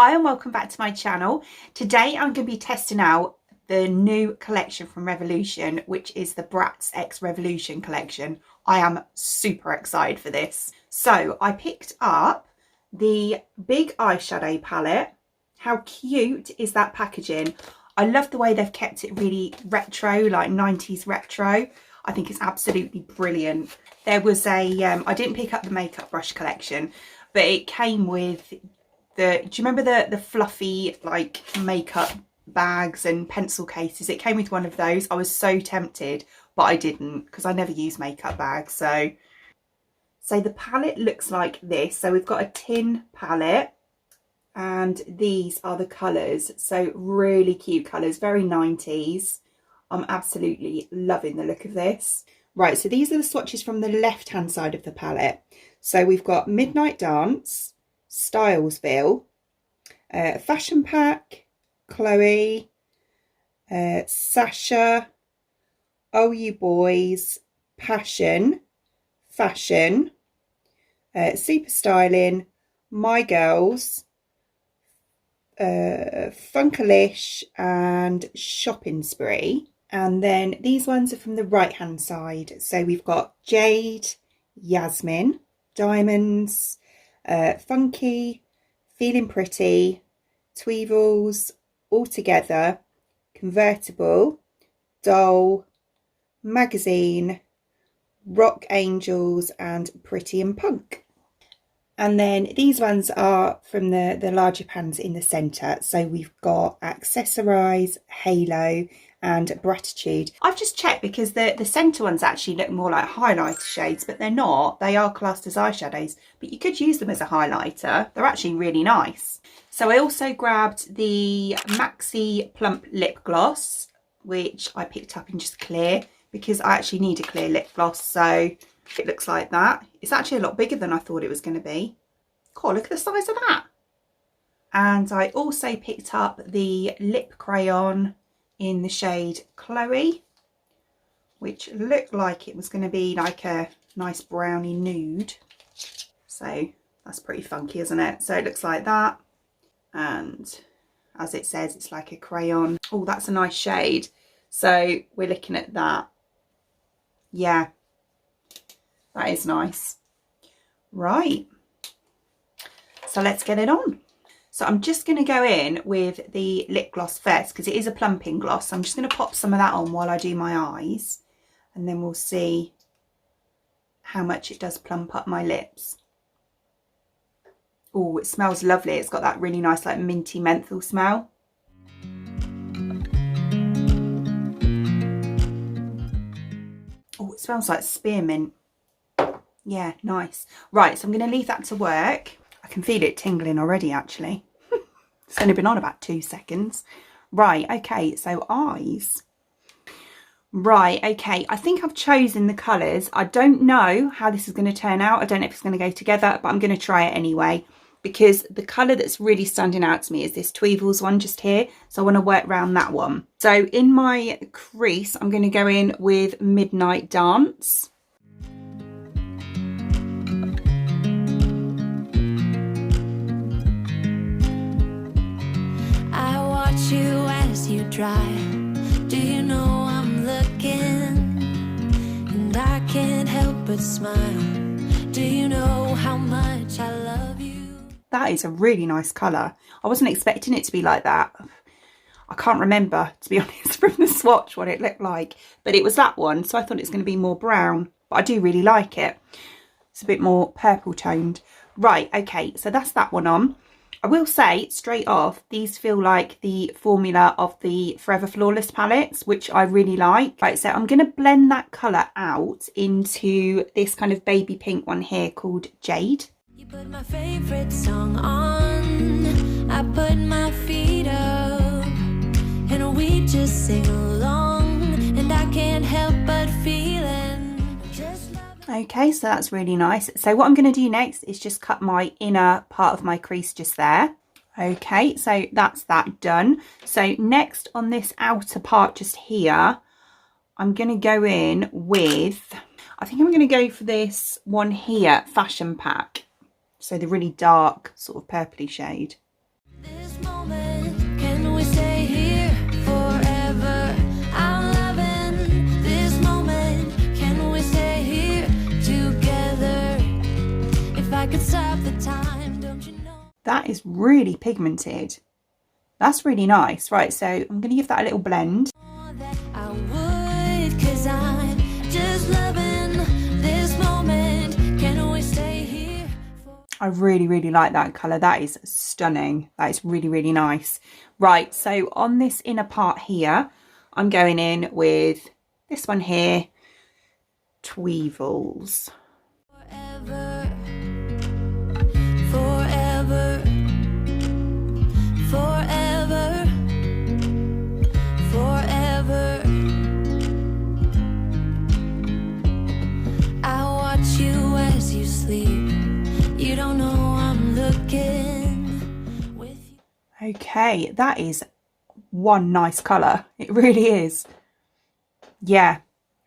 Hi and welcome back to my channel. Today I'm going to be testing out the new collection from Revolution, which is the Bratz X Revolution collection. I am super excited for this. So I picked up the big eyeshadow palette. How cute is that packaging? I love the way they've kept it really retro, like 90s retro. I think it's absolutely brilliant. There was a, I didn't pick up the makeup brush collection, but it came with do you remember the fluffy like makeup bags and pencil cases? It came with one of those. I was so tempted, but I didn't because I never use makeup bags. So the palette looks like this. So we've got a tin palette and these are the colours. So really cute colours, very 90s. I'm absolutely loving the look of this. Right, so these are the swatches from the left hand side of the palette. So we've got Midnight Dance, Stylesville, Fashion Pack, Cloe, Sasha, Oh You Boys, Passion, Fashion, Super Styling, My Girls, Funkalish and Shopping Spree. And then these ones are from the right hand side. So we've got Jade, Yasmin, Diamonds, Funky, Feeling Pretty, Tweevils, All Together, Convertible, Doll, Magazine, Rock Angels and Pretty and Punk. And then these ones are from the larger pans in the centre. So we've got Accessorize, Halo and Gratitude. I've just checked because the centre ones actually look more like highlighter shades, but they're not. They are classed as eyeshadows, but you could use them as a highlighter. They're actually really nice. So I also grabbed the Maxi Plump lip gloss, which I picked up in just clear because I actually need a clear lip gloss. So it looks like that. It's actually a lot bigger than I thought it was going to be. Cool, look at the size of that. And I also picked up the lip crayon in the shade Cloe, which looked like it was going to be like a nice browny nude. So that's pretty funky, isn't it? So it looks like that. And as it says, it's like a crayon. Oh, that's a nice shade. So we're looking at that. Yeah, that is nice. Right. So let's get it on. So I'm just going to go in with the lip gloss first because it is a plumping gloss. So I'm just going to pop some of that on while I do my eyes. And then we'll see how much it does plump up my lips. Oh, it smells lovely. It's got that really nice like minty menthol smell. Oh, it smells like spearmint. Yeah, nice. Right, so I'm going to leave that to work. I can feel it tingling already, actually. It's only been on about 2 seconds. Right, okay, so eyes. Right, okay, I think I've chosen the colours. I don't know how this is going to turn out. I don't know if it's going to go together, but I'm going to try it anyway. Because the colour that's really standing out to me is this Tweevils one just here. So I want to work around that one. So in my crease, I'm going to go in with Midnight Dance. You as you drive, do you know I'm looking, and I can't help but smile. Do you know how much I love you? That is a really nice colour. I wasn't expecting it to be like that. I can't remember, to be honest, from the swatch what it looked like, but it was that one, so I thought it's going to be more brown, but I do really like it. It's a bit more purple toned. Right, okay, so that's that one on. I will say straight off, these feel like the formula of the Forever Flawless palettes, which I really like. Right, so I'm going to blend that colour out into this kind of baby pink one here called Jade. You put my favourite song on, I put my feet up, and we just sing along, and I can't help but feeling just love. Okay, so that's really nice. So what I'm going to do next is just cut my inner part of my crease just there. Okay, so that's that done. So next on this outer part just here, I'm going to go in with, I think I'm going to go for this one here, Fashion Pack. So the really dark sort of purpley shade. that is really pigmented. That's really nice. Right, so I'm going to give that a little blend. I would, 'cause I'm just loving this moment. Can we stay here? I really, really like that colour. That is stunning. That is really, really nice. Right, so on this inner part here, I'm going in with this one here, Tweevils. Forever, forever, forever, forever. I watch you as you sleep. You don't know I'm looking with you. Okay, that is one nice colour. It really is. Yeah,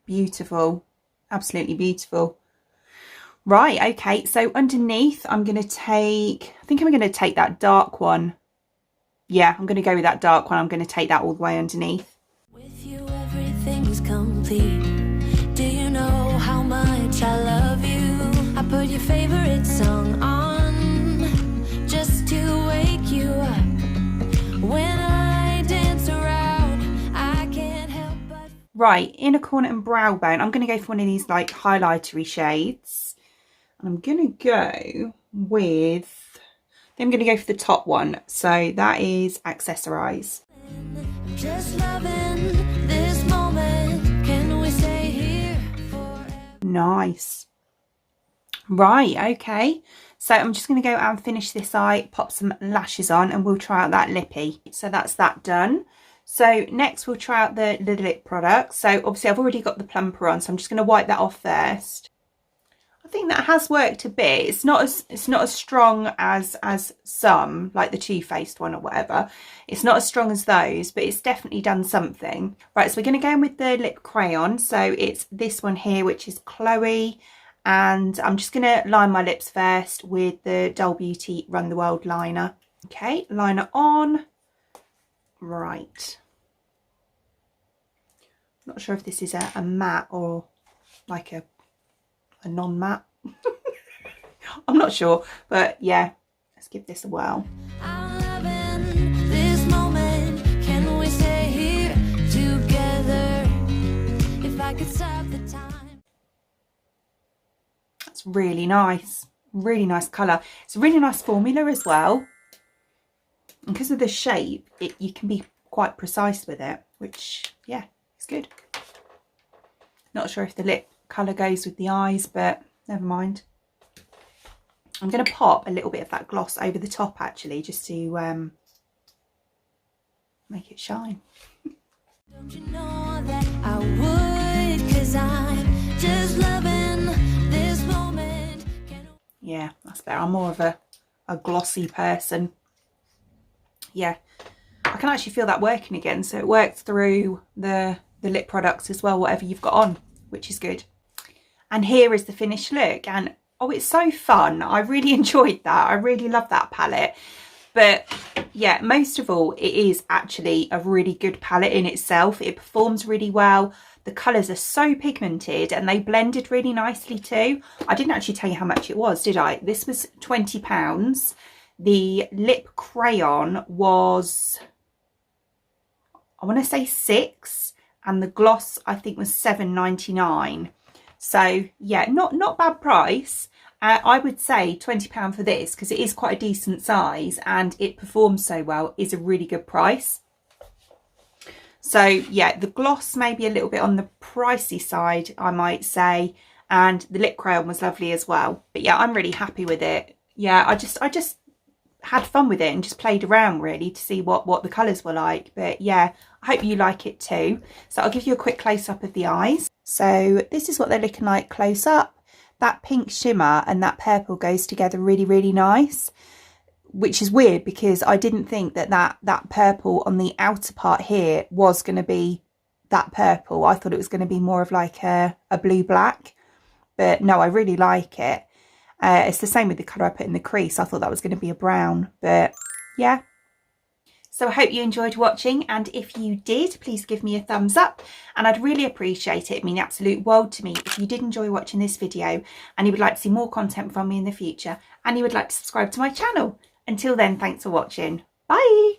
beautiful. Absolutely beautiful. Right, okay, so underneath I'm going to take, I think I'm going to take that dark one. Yeah, I'm going to go with that dark one. I'm going to take that all the way underneath. With you everything's complete. Do you know how much I love you? I put your favorite song on just to wake you up. When I dance around, I can't help but... Right, inner corner and brow bone. I'm going to go for one of these like highlightery shades. And I'm going to go with, I'm going to go for the top one. So that is Accessorize. Just loving this moment. Can we stay here forever? Nice. Right, okay. So I'm just going to go and finish this eye, pop some lashes on, and we'll try out that lippy. So that's that done. So next we'll try out the lip product. So obviously I've already got the plumper on, so I'm just going to wipe that off first. I think that has worked a bit. It's not as strong as some, like the Too Faced one or whatever. It's not as strong as those, but it's definitely done something. Right, so we're going to go in with the lip crayon. So it's this one here, which is Cloe, and I'm just going to line my lips first with the Dull Beauty Run the World liner. Okay, liner on. Right. Not sure if this is a matte or like a non-matte. I'm not sure, but yeah, let's give this a whirl. I'm loving this moment. Can we stay here together? If I could stop the time. That's really nice colour. It's a really nice formula as well. And because of the shape, you can be quite precise with it, which yeah, it's good. Not sure if the lip colour goes with the eyes, but never mind. I'm going to pop a little bit of that gloss over the top actually, just to make it shine. Don't you know that I would, 'cause I'm just loving this moment. Yeah, that's better. I'm more of a glossy person. Yeah, I can actually feel that working again, so it works through the lip products as well, whatever you've got on, which is good. And here is the finished look, and oh, it's so fun. I really enjoyed that. I really love that palette. But yeah, most of all, it is actually a really good palette in itself. It performs really well. The colours are so pigmented and they blended really nicely too. I didn't actually tell you how much it was, did I? This was £20. The lip crayon was, I want to say £6, and the gloss I think was £7.99. So yeah, not bad price. I would say £20 for this, because it is quite a decent size and it performs so well, is a really good price. So yeah, the gloss may be a little bit on the pricey side, I might say, and the lip crayon was lovely as well. But yeah, I'm really happy with it. Yeah, I just had fun with it and just played around really to see what the colours were like. But yeah, I hope you like it too. So I'll give you a quick close-up of the eyes. So this is what they're looking like close up. That pink shimmer and that purple goes together really, really nice, which is weird because I didn't think that purple on the outer part here was going to be that purple. I thought it was going to be more of like a blue-black, but no, I really like it. It's the same with the colour I put in the crease. I thought that was going to be a brown, but yeah. So I hope you enjoyed watching, and if you did, please give me a thumbs up and I'd really appreciate it. It'd mean the absolute world to me if you did enjoy watching this video and you would like to see more content from me in the future and you would like to subscribe to my channel. Until then, thanks for watching. Bye.